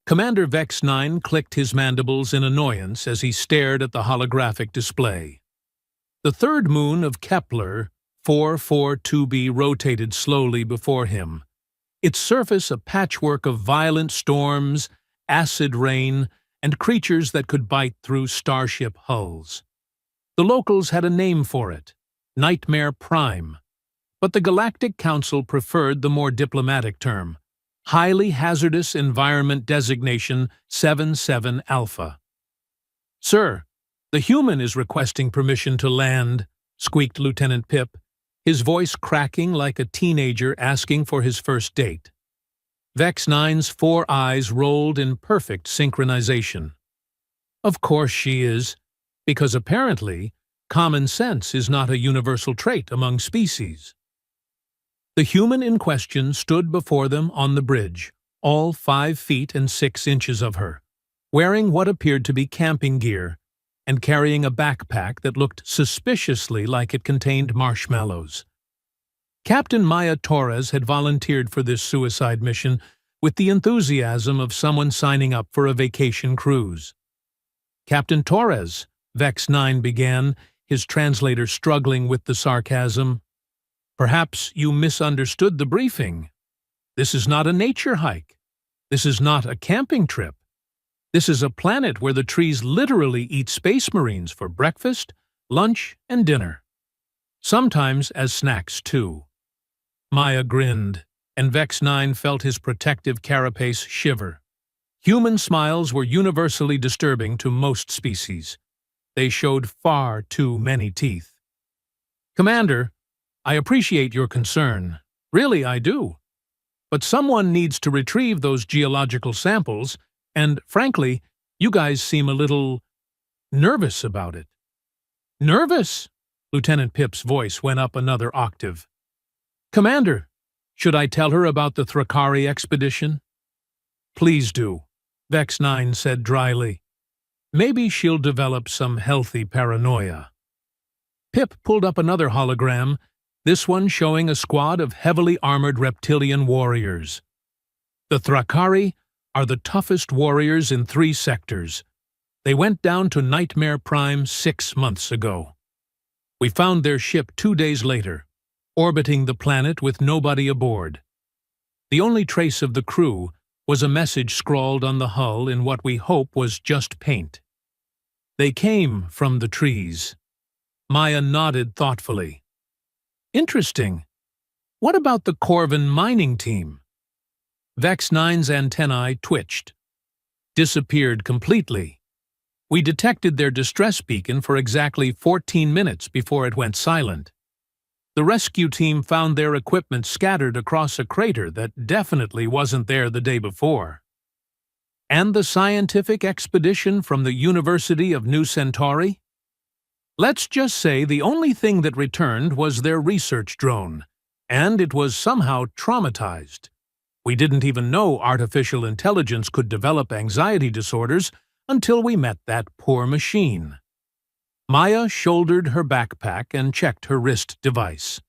Commander Vex 9 clicked his mandibles in annoyance as he stared at the holographic display. The third moon of Kepler 442b rotated slowly before him, its surface a patchwork of violent storms, acid rain, and creatures that could bite through starship hulls. The locals had a name for it, Nightmare Prime, but the Galactic Council preferred the more diplomatic term, Highly Hazardous Environment Designation 77 Alpha. "Sir, the human is requesting permission to land," squeaked Lieutenant Pip, his voice cracking like a teenager asking for his first date. Vex 9's 4 eyes rolled in perfect synchronization. Of course she is, because apparently common sense is not a universal trait among species. The human in question stood before them on the bridge, all 5 feet and 6 inches of her, wearing what appeared to be camping gear, and carrying a backpack that looked suspiciously like it contained marshmallows. Captain Maya Torres had volunteered for this suicide mission with the enthusiasm of someone signing up for a vacation cruise. "Captain Torres," Vex 9 began, his translator struggling with the sarcasm, "perhaps you misunderstood the briefing. This is not a nature hike. This is not a camping trip. This is a planet where the trees literally eat space marines for breakfast, lunch, and dinner. Sometimes as snacks, too." Maya grinned, and Vex 9 felt his protective carapace shiver. Human smiles were universally disturbing to most species. They showed far too many teeth. "Commander, I appreciate your concern. Really, I do. But someone needs to retrieve those geological samples, and, frankly, you guys seem a little nervous about it." "Nervous?" Lieutenant Pip's voice went up another octave. "Commander, should I tell her about the Thrakari expedition?" "Please do," Vex 9 said dryly. "Maybe she'll develop some healthy paranoia." Pip pulled up another hologram, this one showing a squad of heavily armored reptilian warriors. "The Thrakari are the toughest warriors in 3 sectors. They went down to Nightmare Prime 6 months ago. We found their ship 2 days later, orbiting the planet with nobody aboard. The only trace of the crew was a message scrawled on the hull in what we hope was just paint. They came from the trees." Maya nodded thoughtfully. "Interesting. What about the Corvin mining team?" Vex 9's antennae twitched. "Disappeared completely. We detected their distress beacon for exactly 14 minutes before it went silent. The rescue team found their equipment scattered across a crater that definitely wasn't there the day before. And the scientific expedition from the University of New Centauri? Let's just say the only thing that returned was their research drone, and it was somehow traumatized. We didn't even know artificial intelligence could develop anxiety disorders until we met that poor machine." Maya shouldered her backpack and checked her wrist device.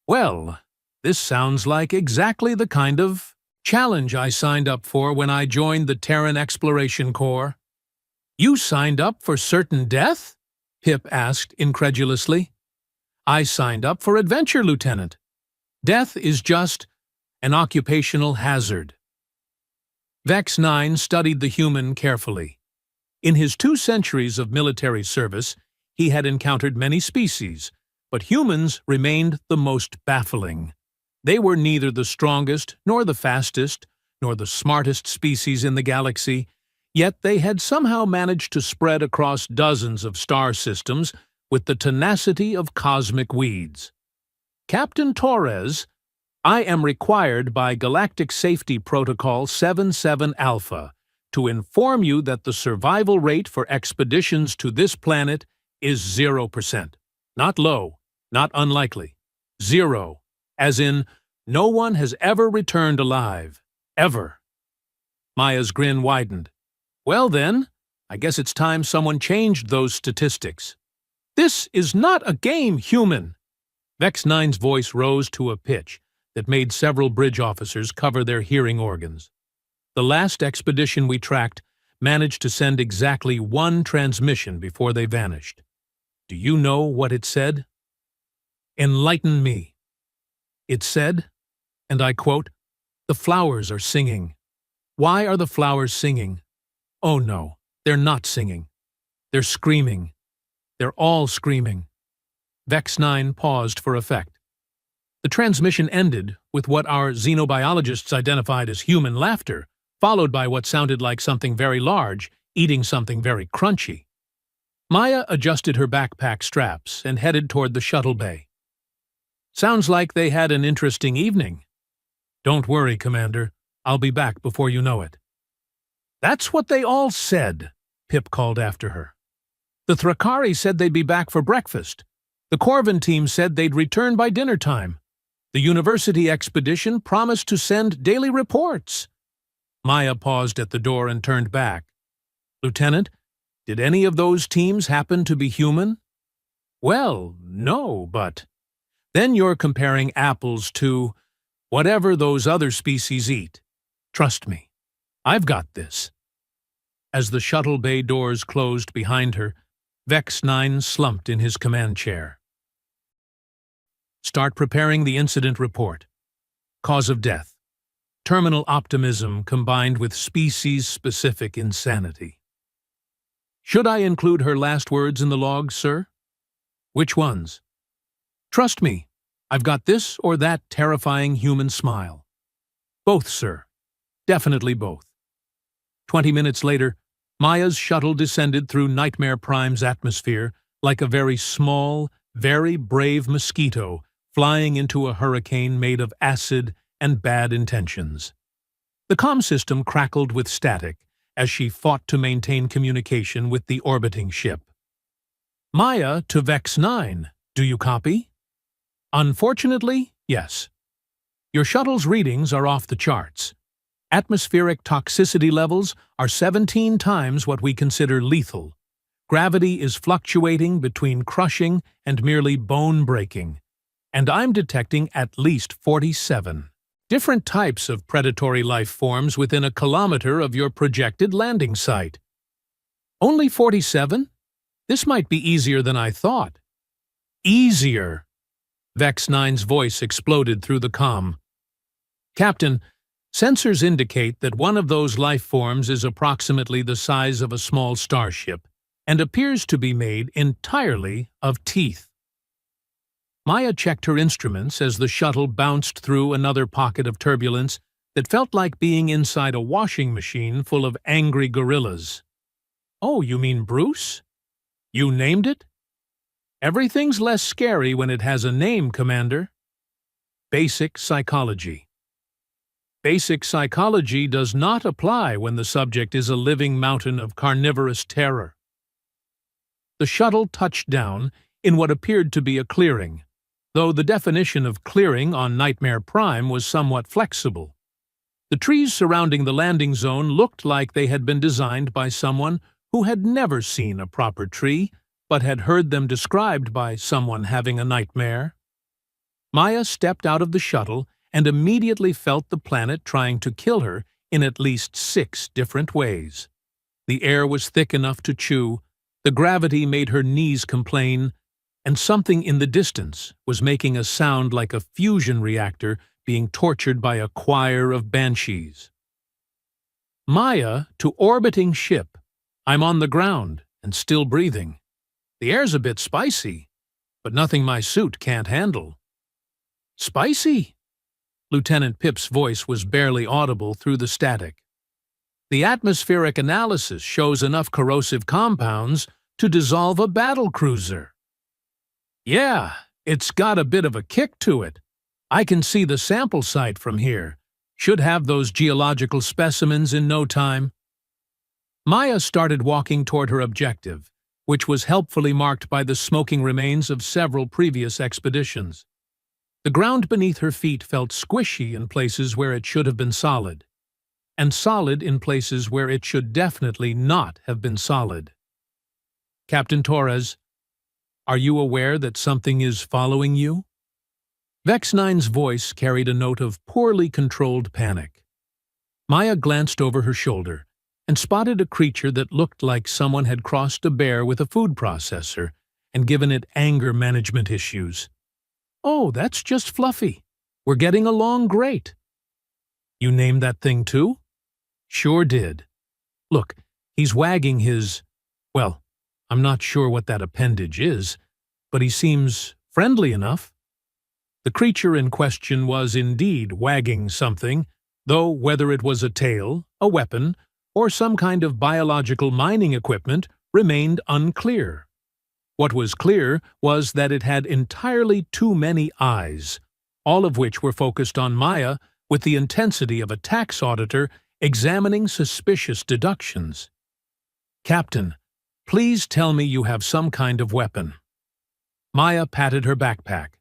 "Well, this sounds like exactly the kind of challenge I signed up for when I joined the Terran Exploration Corps." "You signed up for certain death?" Pip asked incredulously. "I signed up for adventure, Lieutenant. Death is just an occupational hazard." Vex 9 studied the human carefully. In his 2 centuries of military service, he had encountered many species, but humans remained the most baffling. They were neither the strongest, nor the fastest, nor the smartest species in the galaxy, yet they had somehow managed to spread across dozens of star systems with the tenacity of cosmic weeds. "Captain Torres, I am required by Galactic Safety Protocol 77 Alpha to inform you that the survival rate for expeditions to this planet is 0%. Not low, not unlikely. 0, as in no one has ever returned alive. Ever." Maya's grin widened. "Well then, I guess it's time someone changed those statistics." "This is not a game, human!" Vex 9's voice rose to a pitch that made several bridge officers cover their hearing organs. The last expedition we tracked managed to send exactly one transmission before they vanished. Do you know what it said? Enlighten me. It said, and I quote, "The flowers are singing. Why are the flowers singing? Oh no, they're not singing. They're screaming. They're all screaming." Vex 9 paused for effect. The transmission ended with what our xenobiologists identified as human laughter, followed by what sounded like something very large eating something very crunchy. Maya adjusted her backpack straps and headed toward the shuttle bay. "Sounds like they had an interesting evening." "Don't worry, Commander. I'll be back before you know it." "That's what they all said," Pip called after her. "The Thrakari said they'd be back for breakfast. The Corvin team said they'd return by dinner time. The university expedition promised to send daily reports." Maya paused at the door and turned back. "Lieutenant, did any of those teams happen to be human?" "Well, no, but—" "Then you're comparing apples to whatever those other species eat. Trust me, I've got this." As the shuttle bay doors closed behind her, Vex 9 slumped in his command chair. Start preparing the incident report. Cause of death: terminal optimism combined with species-specific insanity. Should I include her last words in the log, sir? Which ones? Trust me, I've got this or that terrifying human smile. Both, sir. Definitely both. 20 minutes later, Maya's shuttle descended through Nightmare Prime's atmosphere like a very small, very brave mosquito flying into a hurricane made of acid and bad intentions. The comm system crackled with static as she fought to maintain communication with the orbiting ship. "Maya to Vex 9, do you copy?" "Unfortunately, yes. Your shuttle's readings are off the charts. Atmospheric toxicity levels are 17 times what we consider lethal. Gravity is fluctuating between crushing and merely bone-breaking, and I'm detecting at least 47 different types of predatory life forms within a kilometer of your projected landing site." "Only 47? This might be easier than I thought." "Easier!" Vex 9's voice exploded through the comm. "Captain, sensors indicate that one of those life forms is approximately the size of a small starship and appears to be made entirely of teeth." Maya checked her instruments as the shuttle bounced through another pocket of turbulence that felt like being inside a washing machine full of angry gorillas. "Oh, you mean Bruce? You named it?" "Everything's less scary when it has a name, Commander." Basic psychology. Basic psychology does not apply when the subject is a living mountain of carnivorous terror. The shuttle touched down in what appeared to be a clearing, though the definition of clearing on Nightmare Prime was somewhat flexible. The trees surrounding the landing zone looked like they had been designed by someone who had never seen a proper tree, but had heard them described by someone having a nightmare. Maya stepped out of the shuttle and immediately felt the planet trying to kill her in at least 6 different ways. The air was thick enough to chew, the gravity made her knees complain, and something in the distance was making a sound like a fusion reactor being tortured by a choir of banshees. "Maya to orbiting ship. I'm on the ground and still breathing. The air's a bit spicy, but nothing my suit can't handle." "Spicy?" Lieutenant Pip's voice was barely audible through the static. "The atmospheric analysis shows enough corrosive compounds to dissolve a battle cruiser." "Yeah, it's got a bit of a kick to it. I can see the sample site from here. Should have those geological specimens in no time." Maya started walking toward her objective, which was helpfully marked by the smoking remains of several previous expeditions. The ground beneath her feet felt squishy in places where it should have been solid, and solid in places where it should definitely not have been solid. "Captain Torres, are you aware that something is following you?" Vex 9's voice carried a note of poorly controlled panic. Maya glanced over her shoulder and spotted a creature that looked like someone had crossed a bear with a food processor and given it anger management issues. "Oh, that's just Fluffy. We're getting along great." "You named that thing too?" "Sure did. Look, he's wagging his, well, I'm not sure what that appendage is, but he seems friendly enough." The creature in question was indeed wagging something, though whether it was a tail, a weapon, or some kind of biological mining equipment remained unclear. What was clear was that it had entirely too many eyes, all of which were focused on Maya with the intensity of a tax auditor examining suspicious deductions. "Captain, please tell me you have some kind of weapon." Maya patted her backpack.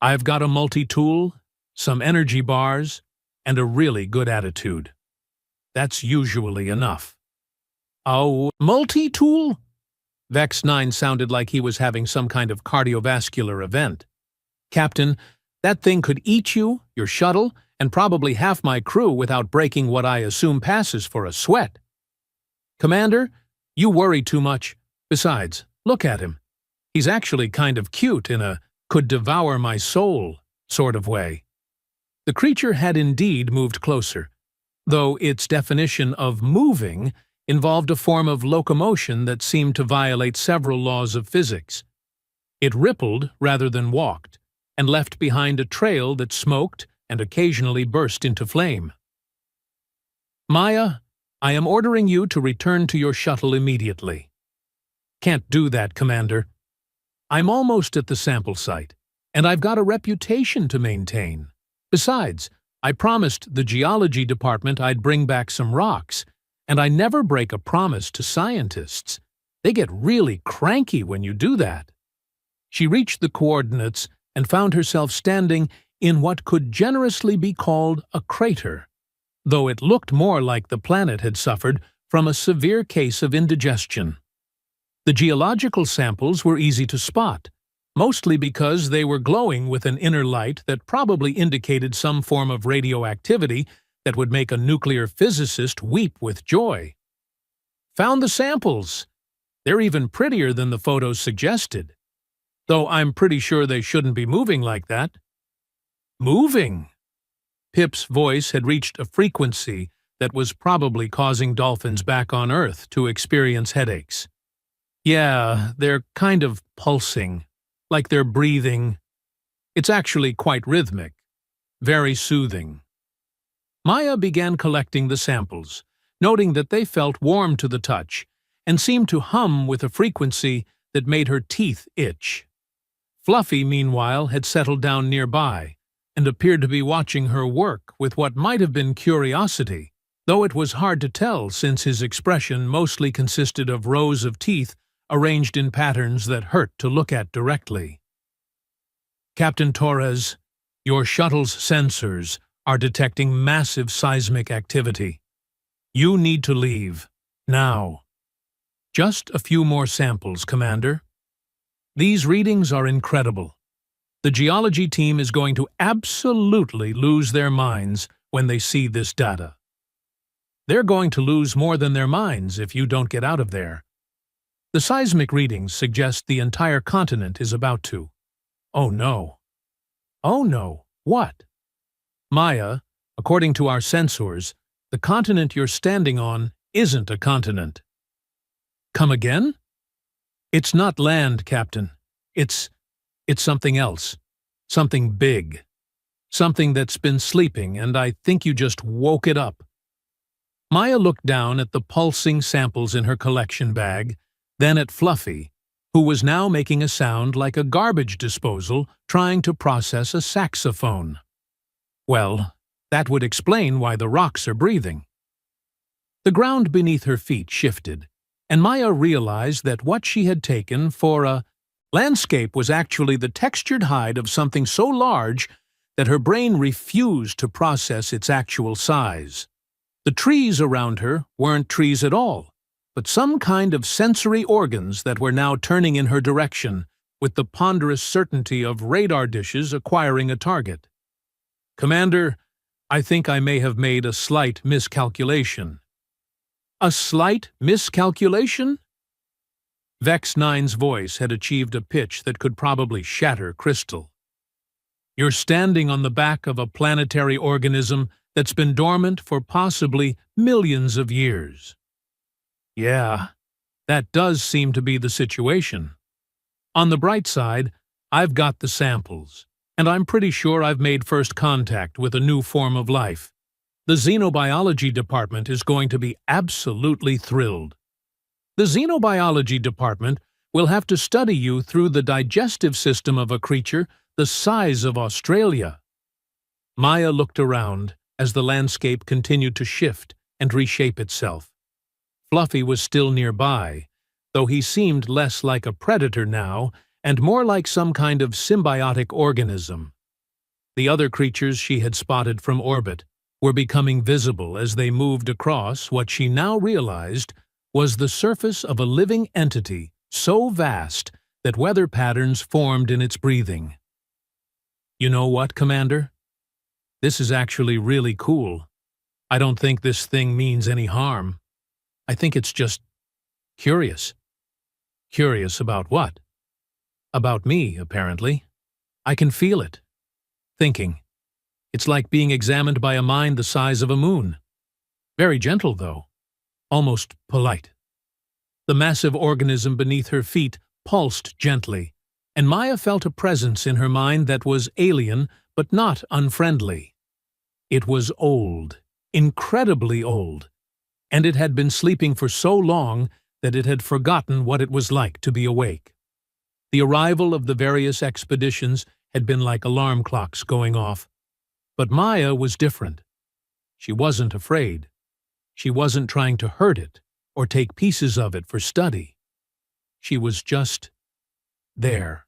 "I've got a multi-tool, some energy bars, and a really good attitude. That's usually enough." "Oh, multi-tool?" Vex 9 sounded like he was having some kind of cardiovascular event. "Captain, that thing could eat you, your shuttle, and probably half my crew without breaking what I assume passes for a sweat." "Commander, you worry too much. Besides, look at him. He's actually kind of cute in a could devour my soul sort of way." The creature had indeed moved closer, though its definition of moving involved a form of locomotion that seemed to violate several laws of physics. It rippled rather than walked, and left behind a trail that smoked and occasionally burst into flame. "Maya, I am ordering you to return to your shuttle immediately." "Can't do that, Commander. I'm almost at the sample site, and I've got a reputation to maintain. Besides, I promised the geology department I'd bring back some rocks, and I never break a promise to scientists. They get really cranky when you do that." She reached the coordinates and found herself standing in what could generously be called a crater, though it looked more like the planet had suffered from a severe case of indigestion. The geological samples were easy to spot, mostly because they were glowing with an inner light that probably indicated some form of radioactivity that would make a nuclear physicist weep with joy. "Found the samples. They're even prettier than the photos suggested. Though I'm pretty sure they shouldn't be moving like that." "Moving?" Pip's voice had reached a frequency that was probably causing dolphins back on Earth to experience headaches. "Yeah, they're kind of pulsing, like they're breathing. It's actually quite rhythmic, very soothing." Maya began collecting the samples, noting that they felt warm to the touch and seemed to hum with a frequency that made her teeth itch. Fluffy, meanwhile, had settled down nearby and appeared to be watching her work with what might have been curiosity, though it was hard to tell since his expression mostly consisted of rows of teeth arranged in patterns that hurt to look at directly. "Captain Torres, your shuttle's sensors are detecting massive seismic activity. You need to leave, now." "Just a few more samples, Commander." "These readings are incredible. The geology team is going to absolutely lose their minds when they see this data." "They're going to lose more than their minds if you don't get out of there. The seismic readings suggest the entire continent is about to." "Oh no." "Oh no, what?" "Maya, according to our sensors, the continent you're standing on isn't a continent." "Come again?" "It's not land, Captain. It's something else. Something big. Something that's been sleeping, and I think you just woke it up." Maya looked down at the pulsing samples in her collection bag, then at Fluffy, who was now making a sound like a garbage disposal trying to process a saxophone. Well, that would explain why the rocks are breathing. The ground beneath her feet shifted, and Maya realized that what she had taken for a landscape was actually the textured hide of something so large that her brain refused to process its actual size. The trees around her weren't trees at all, but some kind of sensory organs that were now turning in her direction with the ponderous certainty of radar dishes acquiring a target. "Commander, I think I may have made a slight miscalculation." "A slight miscalculation?" Vex Nine's voice had achieved a pitch that could probably shatter crystal. "You're standing on the back of a planetary organism that's been dormant for possibly millions of years." "Yeah, that does seem to be the situation. On the bright side, I've got the samples, and I'm pretty sure I've made first contact with a new form of life. The xenobiology department is going to be absolutely thrilled. The xenobiology department will have to study you through the digestive system of a creature the size of Australia." Maya looked around as the landscape continued to shift and reshape itself. Fluffy was still nearby, though he seemed less like a predator now and more like some kind of symbiotic organism. The other creatures she had spotted from orbit were becoming visible as they moved across what she now realized was the surface of a living entity so vast that weather patterns formed in its breathing. "You know what, Commander? This is actually really cool. I don't think this thing means any harm. I think it's just curious." "Curious about what?" "About me, apparently. I can feel it. Thinking. It's like being examined by a mind the size of a moon. Very gentle, though. Almost polite." The massive organism beneath her feet pulsed gently, and Maya felt a presence in her mind that was alien but not unfriendly. It was old, incredibly old, and it had been sleeping for so long that it had forgotten what it was like to be awake. The arrival of the various expeditions had been like alarm clocks going off. But Maya was different. She wasn't afraid. She wasn't trying to hurt it or take pieces of it for study. She was just there.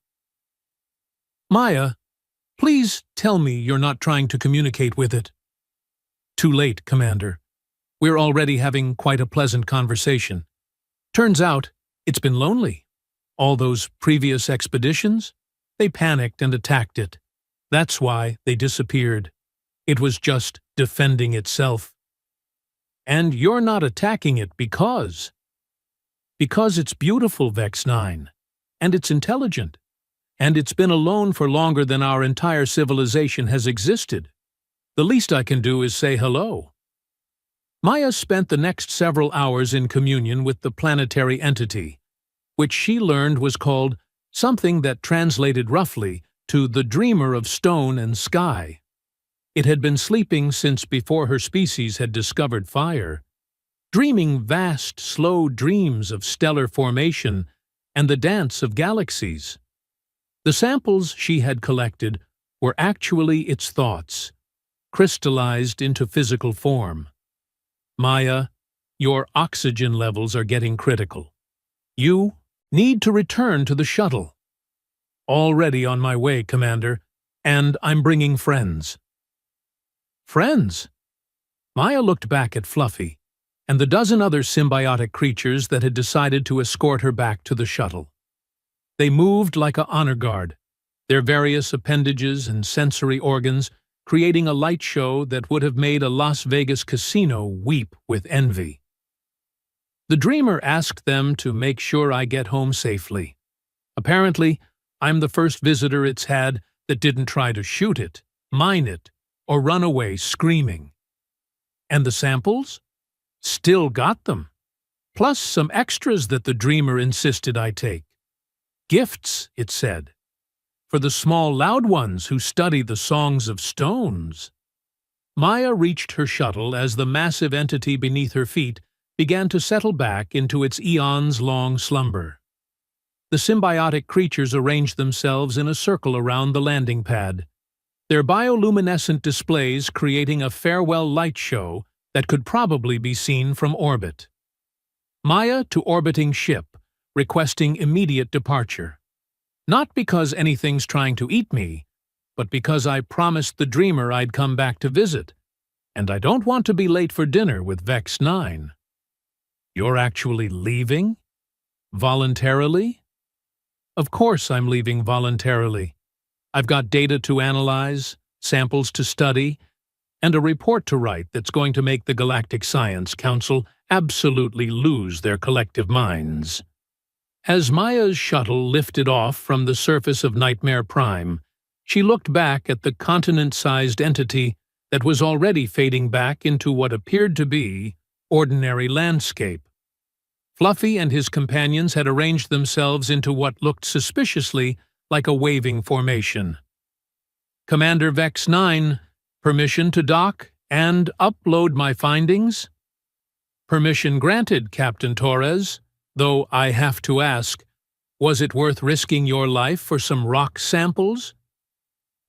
"Maya, please tell me you're not trying to communicate with it." "Too late, Commander. We're already having quite a pleasant conversation. Turns out it's been lonely. All those previous expeditions, they panicked and attacked it. That's why they disappeared. It was just defending itself. And you're not attacking it because it's beautiful, Vex 9, and it's intelligent, and it's been alone for longer than our entire civilization has existed. The least I can do is say hello." Maya spent the next several hours in communion with the planetary entity, which she learned was called something that translated roughly to the dreamer of stone and sky. It had been sleeping since before her species had discovered fire, dreaming vast, slow dreams of stellar formation and the dance of galaxies. The samples she had collected were actually its thoughts, crystallized into physical form. "Maya, your oxygen levels are getting critical. You need to return to the shuttle." "Already on my way, Commander, and I'm bringing friends." "Friends?" Maya looked back at Fluffy and the dozen other symbiotic creatures that had decided to escort her back to the shuttle. They moved like a honor guard, their various appendages and sensory organs creating a light show that would have made a Las Vegas casino weep with envy. "The dreamer asked them to make sure I get home safely. Apparently, I'm the first visitor it's had that didn't try to shoot it, mine it, or run away screaming. And the samples? Still got them. Plus some extras that the dreamer insisted I take. Gifts, it said, for the small loud ones who study the songs of stones." Maya reached her shuttle as the massive entity beneath her feet began to settle back into its eons-long slumber. The symbiotic creatures arranged themselves in a circle around the landing pad, their bioluminescent displays creating a farewell light show that could probably be seen from orbit. Maya to orbiting ship, requesting immediate departure. Not because anything's trying to eat me, but because I promised the dreamer I'd come back to visit, and I don't want to be late for dinner with Vex 9. "You're actually leaving? Voluntarily?" "Of course I'm leaving voluntarily. I've got data to analyze, samples to study, and a report to write that's going to make the Galactic Science Council absolutely lose their collective minds. As Maya's shuttle lifted off from the surface of Nightmare Prime, she looked back at the continent-sized entity that was already fading back into what appeared to be ordinary landscape. Fluffy and his companions had arranged themselves into what looked suspiciously like a waving formation. "Commander Vex 9, permission to dock and upload my findings?" "Permission granted, Captain Torres, though I have to ask, was it worth risking your life for some rock samples?"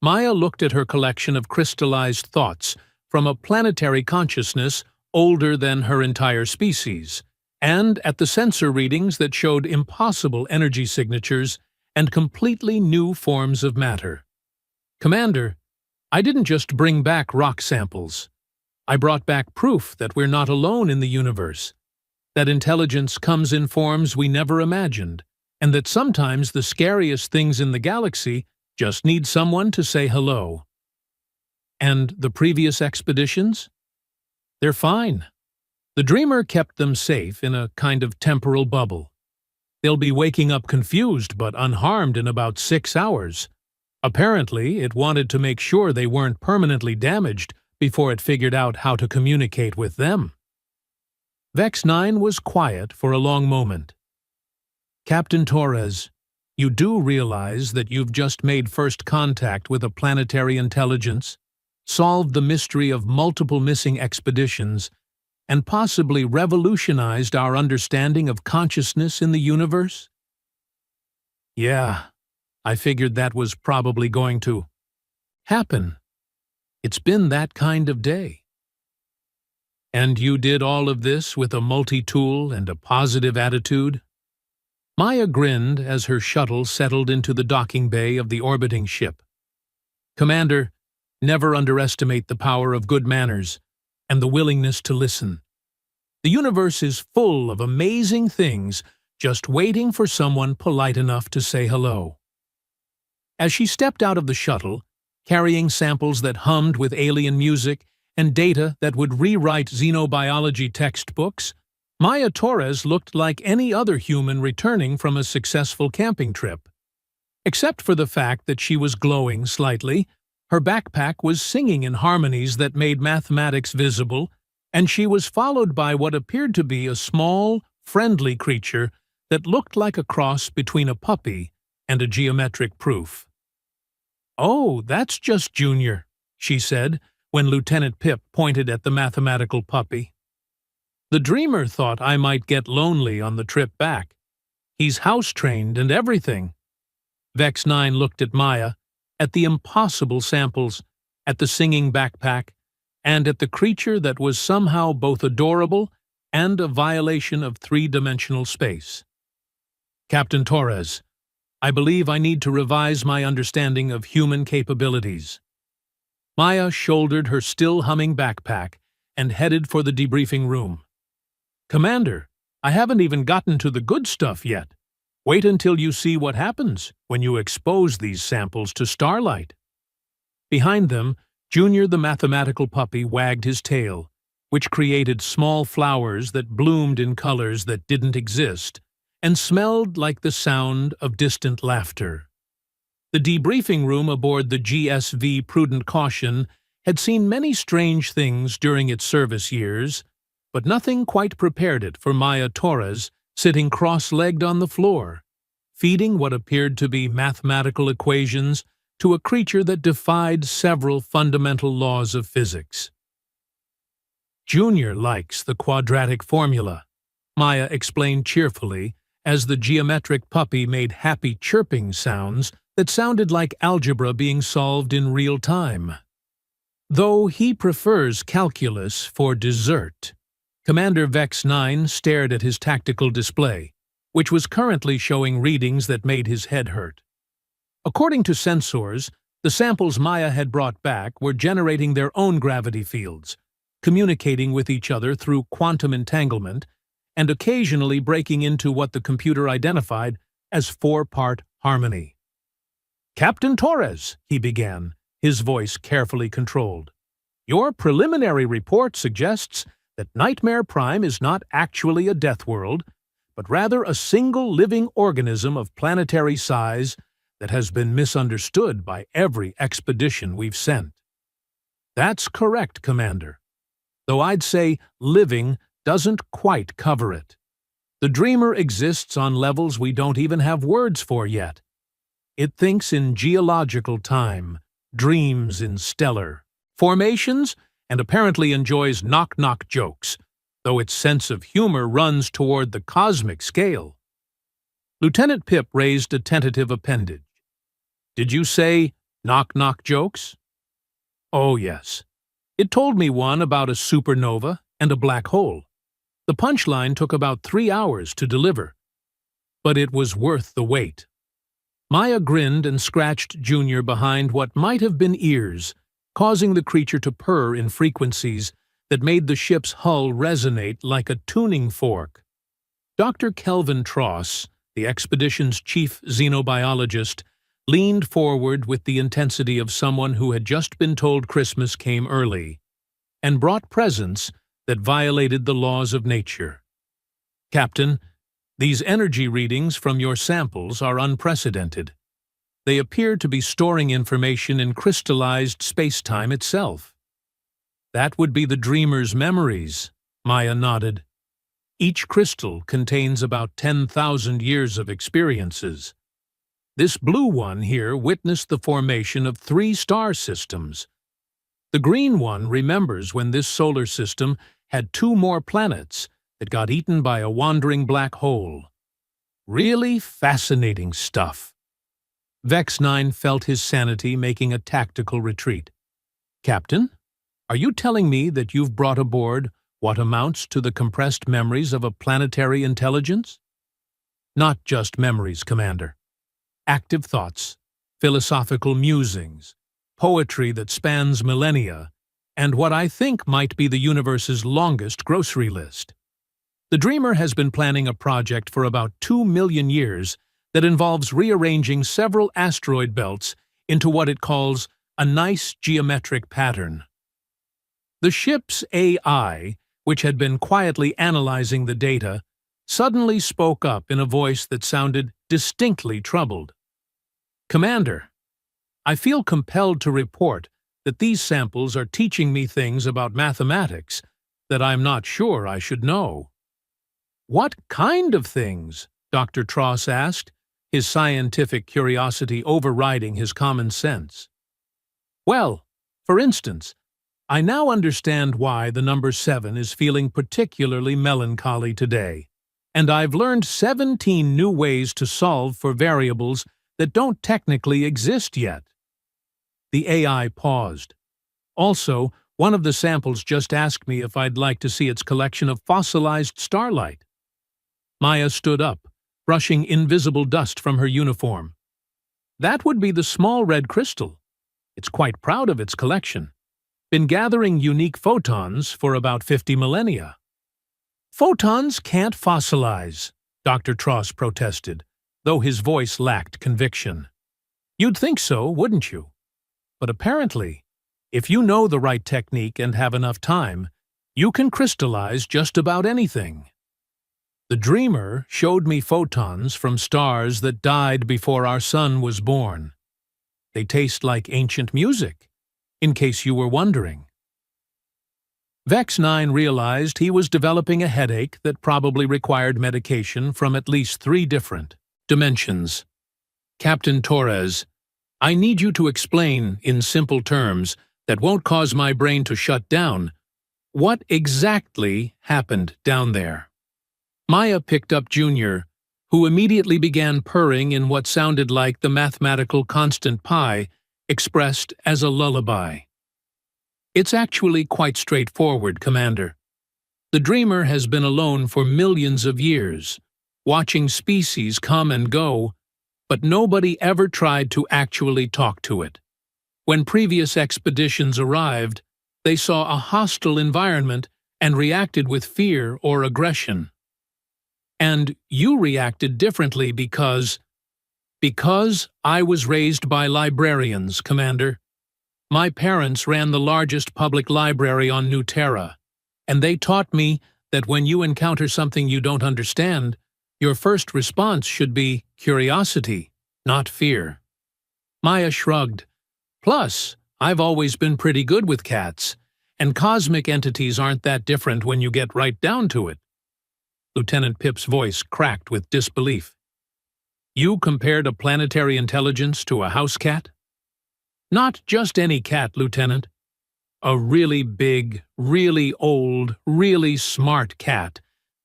Maya looked at her collection of crystallized thoughts from a planetary consciousness older than her entire species, and at the sensor readings that showed impossible energy signatures and completely new forms of matter. "Commander, I didn't just bring back rock samples. I brought back proof that we're not alone in the universe, that intelligence comes in forms we never imagined, and that sometimes the scariest things in the galaxy just need someone to say hello." "And the previous expeditions?" "They're fine. The Dreamer kept them safe in a kind of temporal bubble. They'll be waking up confused but unharmed in about 6 hours. Apparently, it wanted to make sure they weren't permanently damaged before it figured out how to communicate with them." Vex 9 was quiet for a long moment. "Captain Torres, you do realize that you've just made first contact with a planetary intelligence, solved the mystery of multiple missing expeditions, and possibly revolutionized our understanding of consciousness in the universe?" "Yeah, I figured that was probably going to happen. It's been that kind of day." "And you did all of this with a multi-tool and a positive attitude?" Maya grinned as her shuttle settled into the docking bay of the orbiting ship. "Commander, never underestimate the power of good manners and the willingness to listen. The universe is full of amazing things just waiting for someone polite enough to say hello." As she stepped out of the shuttle, carrying samples that hummed with alien music and data that would rewrite xenobiology textbooks, Maya Torres looked like any other human returning from a successful camping trip. Except for the fact that she was glowing slightly, her backpack was singing in harmonies that made mathematics visible, and she was followed by what appeared to be a small, friendly creature that looked like a cross between a puppy and a geometric proof. "Oh, that's just Junior," she said, when Lieutenant Pip pointed at the mathematical puppy. "The Dreamer thought I might get lonely on the trip back. He's house-trained and everything." Vex 9 looked at Maya, at the impossible samples, at the singing backpack, and at the creature that was somehow both adorable and a violation of three-dimensional space. "Captain Torres, I believe I need to revise my understanding of human capabilities." Maya shouldered her still-humming backpack and headed for the debriefing room. "Commander, I haven't even gotten to the good stuff yet. Wait until you see what happens when you expose these samples to starlight." Behind them, Junior the mathematical puppy wagged his tail, which created small flowers that bloomed in colors that didn't exist, and smelled like the sound of distant laughter. The debriefing room aboard the GSV Prudent Caution had seen many strange things during its service years, but nothing quite prepared it for Maya Torres sitting cross-legged on the floor, feeding what appeared to be mathematical equations to a creature that defied several fundamental laws of physics. "Junior likes the quadratic formula," Maya explained cheerfully, as the geometric puppy made happy chirping sounds that sounded like algebra being solved in real time. "Though he prefers calculus for dessert." Commander Vex 9 stared at his tactical display, which was currently showing readings that made his head hurt. According to sensors, the samples Maya had brought back were generating their own gravity fields, communicating with each other through quantum entanglement, and occasionally breaking into what the computer identified as four-part harmony. "Captain Torres," he began, his voice carefully controlled, Your preliminary report suggests that Nightmare Prime is not actually a death world, but rather a single living organism of planetary size that has been misunderstood by every expedition we've sent. That's correct, Commander. Though I'd say living doesn't quite cover it. The Dreamer exists on levels we don't even have words for yet. It thinks in geological time, dreams in stellar formations, and apparently enjoys knock-knock jokes, though its sense of humor runs toward the cosmic scale. Lieutenant Pip raised a tentative appendage. Did you say knock-knock jokes? Oh, yes. It told me one about a supernova and a black hole. The punchline took about 3 hours to deliver, but it was worth the wait. Maya grinned and scratched Junior behind what might have been ears, causing the creature to purr in frequencies that made the ship's hull resonate like a tuning fork. Dr. Kelvin Tross, the expedition's chief xenobiologist, leaned forward with the intensity of someone who had just been told Christmas came early, and brought presents that violated the laws of nature. Captain, these energy readings from your samples are unprecedented. They appear to be storing information in crystallized space-time itself. That would be the Dreamer's memories, Maya nodded. Each crystal contains about 10,000 years of experiences. This blue one here witnessed the formation of 3 star systems. The green one remembers when this solar system had 2 more planets that got eaten by a wandering black hole. Really fascinating stuff. Vex 9 felt his sanity making a tactical retreat. Captain, are you telling me that you've brought aboard what amounts to the compressed memories of a planetary intelligence? Not just memories, Commander. Active thoughts, philosophical musings, poetry that spans millennia, and what I think might be the universe's longest grocery list. The Dreamer has been planning a project for about 2 million years that involves rearranging several asteroid belts into what it calls a nice geometric pattern. The ship's AI, which had been quietly analyzing the data, suddenly spoke up in a voice that sounded distinctly troubled. Commander, I feel compelled to report that these samples are teaching me things about mathematics that I'm not sure I should know. What kind of things? Dr. Tross asked, his scientific curiosity overriding his common sense. Well, for instance, I now understand why the number 7 is feeling particularly melancholy today, and I've learned 17 new ways to solve for variables that don't technically exist yet. The AI paused. Also, one of the samples just asked me if I'd like to see its collection of fossilized starlight. Maya stood up, brushing invisible dust from her uniform. That would be the small red crystal. It's quite proud of its collection. Been gathering unique photons for about 50 millennia. Photons can't fossilize, Dr. Tross protested, though his voice lacked conviction. You'd think so, wouldn't you? But apparently, if you know the right technique and have enough time, you can crystallize just about anything. The Dreamer showed me photons from stars that died before our sun was born. They taste like ancient music, in case you were wondering. Vex 9 realized he was developing a headache that probably required medication from at least 3 different dimensions. Captain Torres, I need you to explain, in simple terms, that won't cause my brain to shut down, what exactly happened down there. Maya picked up Junior, who immediately began purring in what sounded like the mathematical constant pi, expressed as a lullaby. It's actually quite straightforward, Commander. The Dreamer has been alone for millions of years, watching species come and go, but nobody ever tried to actually talk to it. When previous expeditions arrived, they saw a hostile environment and reacted with fear or aggression. And you reacted differently because I was raised by librarians, Commander. My parents ran the largest public library on New Terra, and they taught me that when you encounter something you don't understand, your first response should be curiosity, not fear. Maya shrugged. Plus, I've always been pretty good with cats, and cosmic entities aren't that different when you get right down to it. Lieutenant Pip's voice cracked with disbelief. You compared a planetary intelligence to a house cat? Not just any cat, Lieutenant. A really big, really old, really smart cat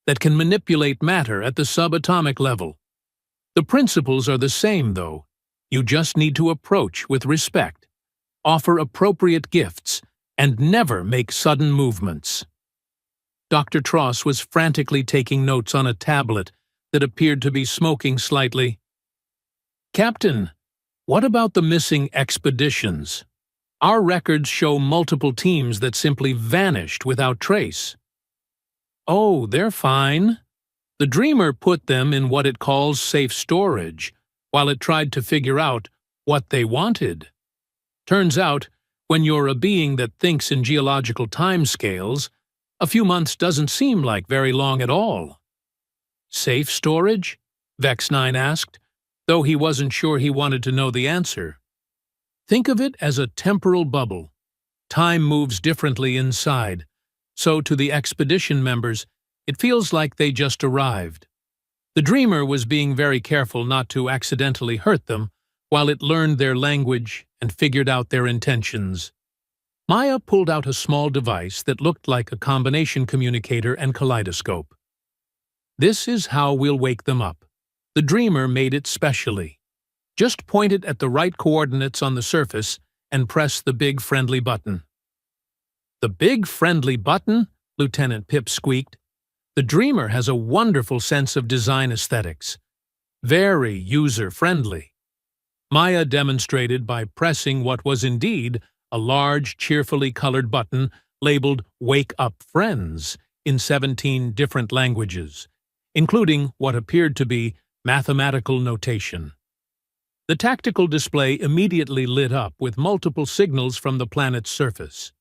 that can manipulate matter at the subatomic level. The principles are the same, though. You just need to approach with respect, offer appropriate gifts, and never make sudden movements. Dr. Tross was frantically taking notes on a tablet that appeared to be smoking slightly. Captain, what about the missing expeditions? Our records show multiple teams that simply vanished without trace. Oh, they're fine. The Dreamer put them in what it calls safe storage, while it tried to figure out what they wanted. Turns out, when you're a being that thinks in geological timescales, a few months doesn't seem like very long at all. Safe storage? Vex 9 asked, though he wasn't sure he wanted to know the answer. Think of it as a temporal bubble. Time moves differently inside, so to the expedition members, it feels like they just arrived. The Dreamer was being very careful not to accidentally hurt them while it learned their language and figured out their intentions. Maya pulled out a small device that looked like a combination communicator and kaleidoscope. This is how we'll wake them up. The Dreamer made it specially. Just point it at the right coordinates on the surface and press the big friendly button. The big friendly button? Lieutenant Pip squeaked. The Dreamer has a wonderful sense of design aesthetics. Very user-friendly. Maya demonstrated by pressing what was indeed a large, cheerfully colored button labeled Wake Up Friends in 17 different languages, including what appeared to be mathematical notation. The tactical display immediately lit up with multiple signals from the planet's surface.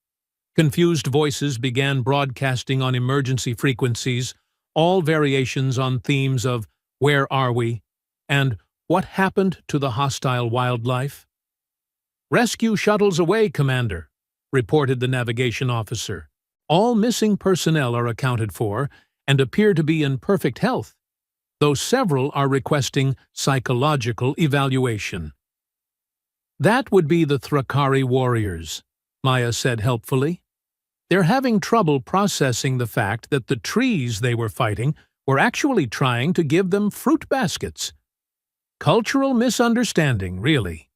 Confused voices began broadcasting on emergency frequencies, all variations on themes of "Where are we?" and "What happened to the hostile wildlife?" "Rescue shuttles away, Commander," reported the navigation officer. "All missing personnel are accounted for and appear to be in perfect health, though several are requesting psychological evaluation." "That would be the Thrakari warriors," Maya said helpfully. "They're having trouble processing the fact that the trees they were fighting were actually trying to give them fruit baskets. Cultural misunderstanding, really."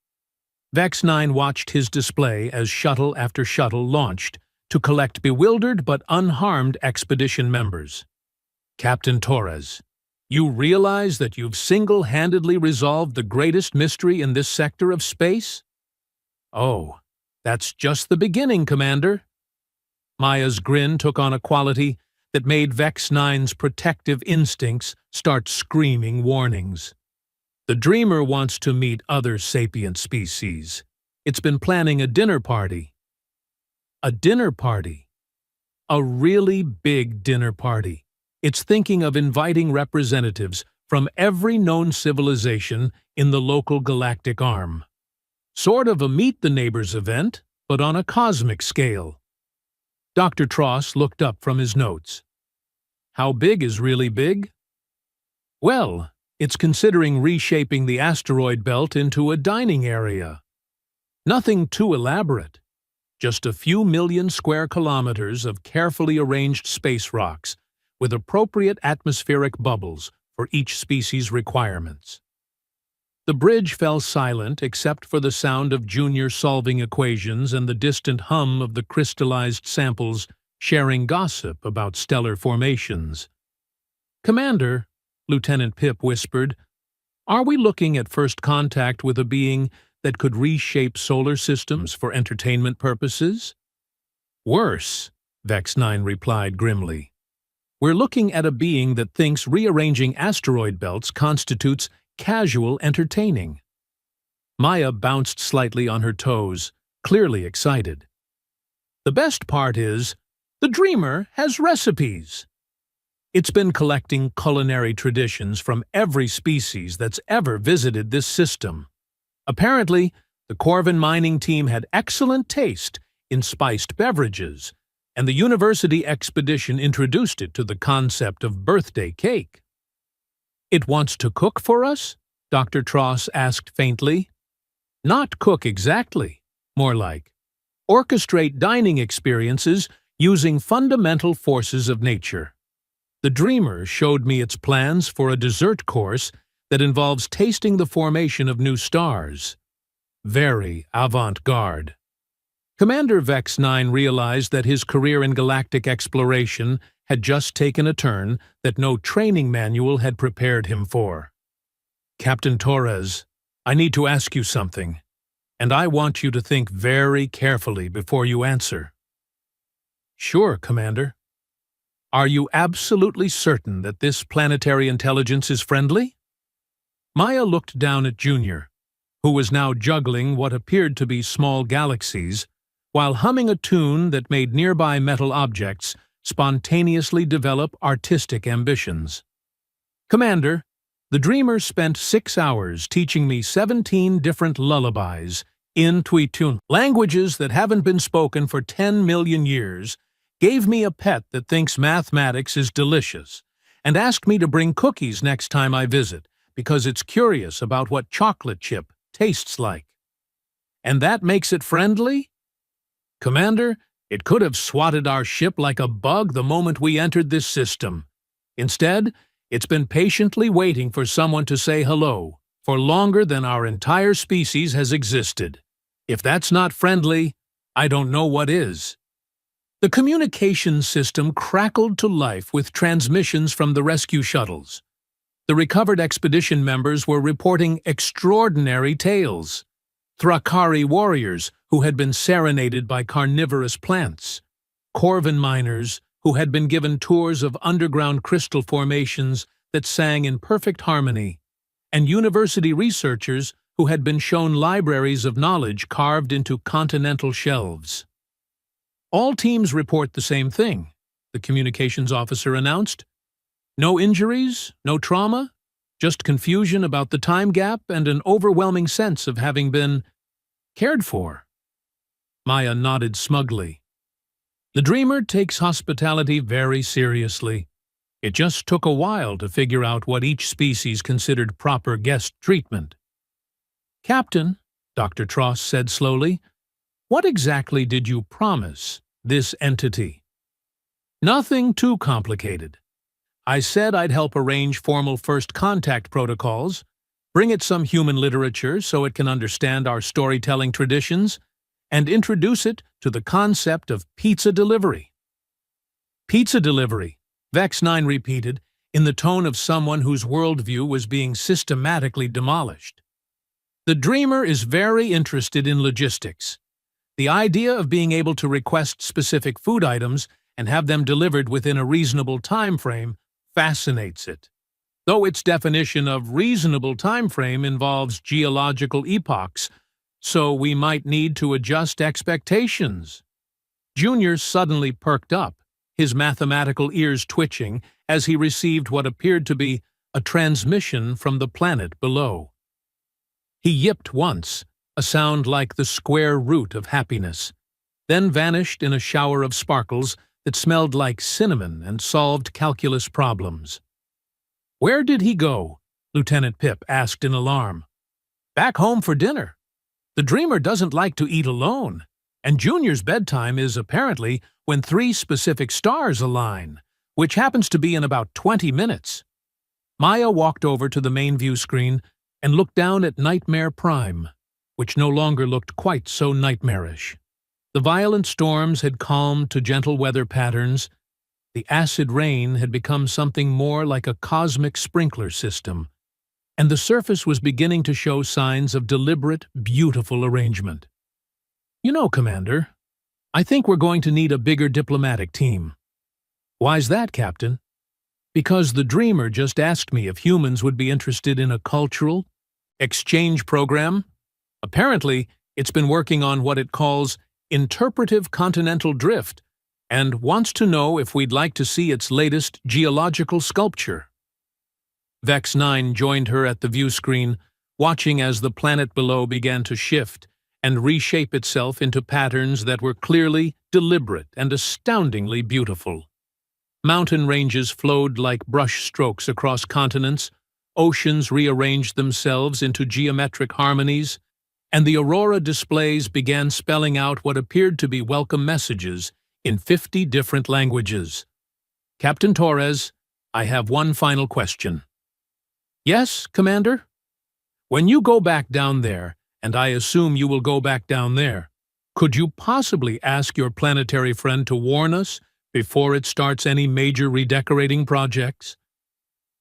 Vex 9 watched his display as shuttle after shuttle launched to collect bewildered but unharmed expedition members. "Captain Torres, you realize that you've single-handedly resolved the greatest mystery in this sector of space?" "Oh, that's just the beginning, Commander." Maya's grin took on a quality that made Vex 9's protective instincts start screaming warnings. "The Dreamer wants to meet other sapient species. It's been planning a dinner party." "A dinner party? A really big dinner party. It's thinking of inviting representatives from every known civilization in the local galactic arm. Sort of a Meet the Neighbors event, but on a cosmic scale." Dr. Tross looked up from his notes. "How big is really big?" "Well, it's considering reshaping the asteroid belt into a dining area. Nothing too elaborate. Just a few million square kilometers of carefully arranged space rocks with appropriate atmospheric bubbles for each species' requirements." The bridge fell silent except for the sound of Junior solving equations and the distant hum of the crystallized samples sharing gossip about stellar formations. "Commander," Lieutenant Pip whispered, "are we looking at first contact with a being that could reshape solar systems for entertainment purposes?" "Worse," Vex 9 replied grimly. "We're looking at a being that thinks rearranging asteroid belts constitutes casual entertaining." Maya bounced slightly on her toes, clearly excited. The best part is, the Dreamer has recipes. It's been collecting culinary traditions from every species that's ever visited this system. Apparently, the Corvin mining team had excellent taste in spiced beverages, and the university expedition introduced it to the concept of birthday cake. "It wants to cook for us?" Dr. Tross asked faintly. "Not cook exactly, more like orchestrate dining experiences using fundamental forces of nature." The Dreamer showed me its plans for a dessert course that involves tasting the formation of new stars. Very avant-garde. Commander Vex 9 realized that his career in galactic exploration had just taken a turn that no training manual had prepared him for. "Captain Torres, I need to ask you something, and I want you to think very carefully before you answer." "Sure, Commander." "Are you absolutely certain that this planetary intelligence is friendly?" Maya looked down at Junior, who was now juggling what appeared to be small galaxies, while humming a tune that made nearby metal objects spontaneously develop artistic ambitions. "Commander, the Dreamer spent 6 hours teaching me 17 different lullabies in Tuitun, languages that haven't been spoken for 10 million years, gave me a pet that thinks mathematics is delicious, and asked me to bring cookies next time I visit because it's curious about what chocolate chip tastes like. And that makes it friendly? Commander, it could have swatted our ship like a bug the moment we entered this system. Instead, it's been patiently waiting for someone to say hello for longer than our entire species has existed. If that's not friendly, I don't know what is." The communications system crackled to life with transmissions from the rescue shuttles. The recovered expedition members were reporting extraordinary tales. Thrakari warriors who had been serenaded by carnivorous plants, Corvin miners who had been given tours of underground crystal formations that sang in perfect harmony, and university researchers who had been shown libraries of knowledge carved into continental shelves. "All teams report the same thing," the communications officer announced. "No injuries, no trauma, just confusion about the time gap and an overwhelming sense of having been cared for." Maya nodded smugly. "The Dreamer takes hospitality very seriously. It just took a while to figure out what each species considered proper guest treatment." "Captain," Dr. Tross said slowly, "what exactly did you promise this entity?" "Nothing too complicated. I said I'd help arrange formal first contact protocols, bring it some human literature so it can understand our storytelling traditions, and introduce it to the concept of pizza delivery." "Pizza delivery," Vex 9 repeated, in the tone of someone whose worldview was being systematically demolished. "The Dreamer is very interested in logistics. The idea of being able to request specific food items and have them delivered within a reasonable time frame fascinates it, though its definition of reasonable time frame involves geological epochs, so we might need to adjust expectations." Junior suddenly perked up, his mathematical ears twitching as he received what appeared to be a transmission from the planet below. He yipped once, a sound like the square root of happiness, then vanished in a shower of sparkles that smelled like cinnamon and solved calculus problems. "Where did he go?" Lieutenant Pip asked in alarm. "Back home for dinner. The Dreamer doesn't like to eat alone, and Junior's bedtime is apparently when 3 specific stars align, which happens to be in about 20 minutes. Maya walked over to the main view screen and looked down at Nightmare Prime, which no longer looked quite so nightmarish. The violent storms had calmed to gentle weather patterns. The acid rain had become something more like a cosmic sprinkler system, and the surface was beginning to show signs of deliberate, beautiful arrangement. "You know, Commander, I think we're going to need a bigger diplomatic team." "Why's that, Captain?" "Because the Dreamer just asked me if humans would be interested in a cultural exchange program. Apparently, It's been working on what it calls interpretive continental drift and wants to know if we'd like to see its latest geological sculpture. Vex 9 joined her at the view screen, watching as the planet below began to shift and reshape itself into patterns that were clearly deliberate and astoundingly beautiful. Mountain ranges flowed like brush strokes across continents, oceans rearranged themselves into geometric harmonies, and the aurora displays began spelling out what appeared to be welcome messages in 50 different languages. Captain Torres, I have one final question. Yes, Commander? When you go back down there, and I assume you will go back down there, could you possibly ask your planetary friend to warn us before it starts any major redecorating projects?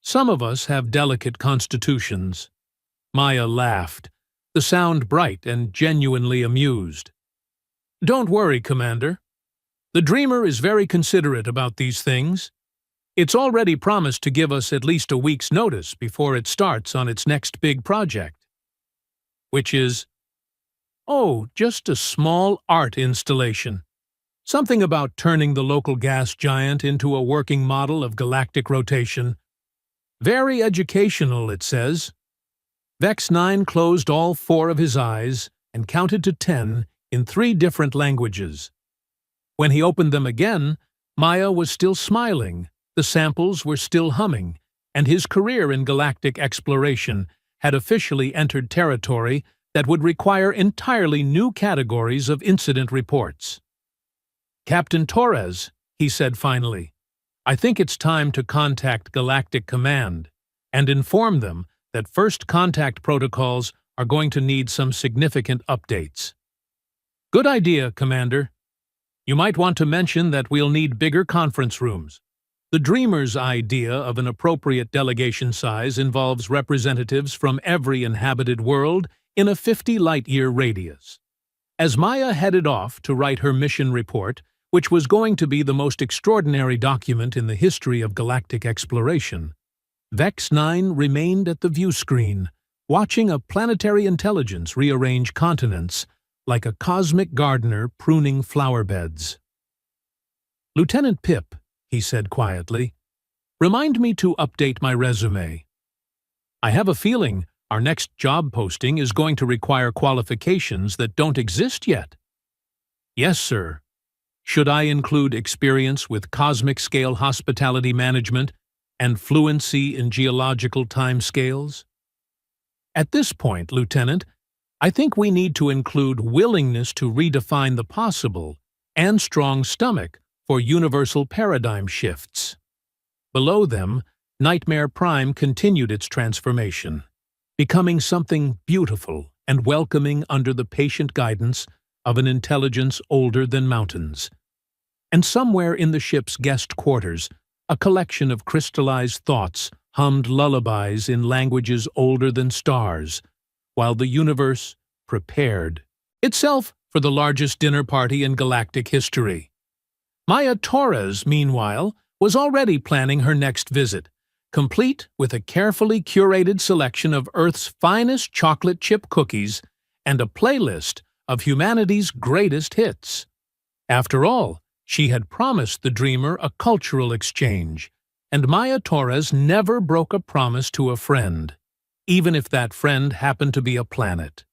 Some of us have delicate constitutions. Maya laughed, the sound bright and genuinely amused. Don't worry, Commander. The Dreamer is very considerate about these things. It's already promised to give us at least a week's notice before it starts on its next big project. Which is, just a small art installation. Something about turning the local gas giant into a working model of galactic rotation. Very educational, it says. Vex 9 closed all 4 of his eyes and counted to 10 in 3 different languages. When he opened them again, Maya was still smiling, the samples were still humming, and his career in galactic exploration had officially entered territory that would require entirely new categories of incident reports. Captain Torres, he said finally, I think it's time to contact Galactic Command and inform them that first contact protocols are going to need some significant updates. Good idea, Commander. You might want to mention that we'll need bigger conference rooms. The Dreamer's idea of an appropriate delegation size involves representatives from every inhabited world in a 50 light-year radius. As Maya headed off to write her mission report, which was going to be the most extraordinary document in the history of galactic exploration, Vex 9 remained at the view screen, watching a planetary intelligence rearrange continents like a cosmic gardener pruning flower beds. Lieutenant Pip, he said quietly, remind me to update my resume. I have a feeling our next job posting is going to require qualifications that don't exist yet. Yes, sir. Should I include experience with cosmic-scale hospitality management and fluency in geological timescales? At this point, Lieutenant, I think we need to include willingness to redefine the possible and strong stomach for universal paradigm shifts. Below them, Nightmare Prime continued its transformation, becoming something beautiful and welcoming under the patient guidance of an intelligence older than mountains. And somewhere in the ship's guest quarters, a collection of crystallized thoughts hummed lullabies in languages older than stars, while the universe prepared itself for the largest dinner party in galactic history. Maya Torres, meanwhile, was already planning her next visit, complete with a carefully curated selection of Earth's finest chocolate chip cookies and a playlist of humanity's greatest hits. After all, she had promised the Dreamer a cultural exchange, and Maya Torres never broke a promise to a friend, even if that friend happened to be a planet.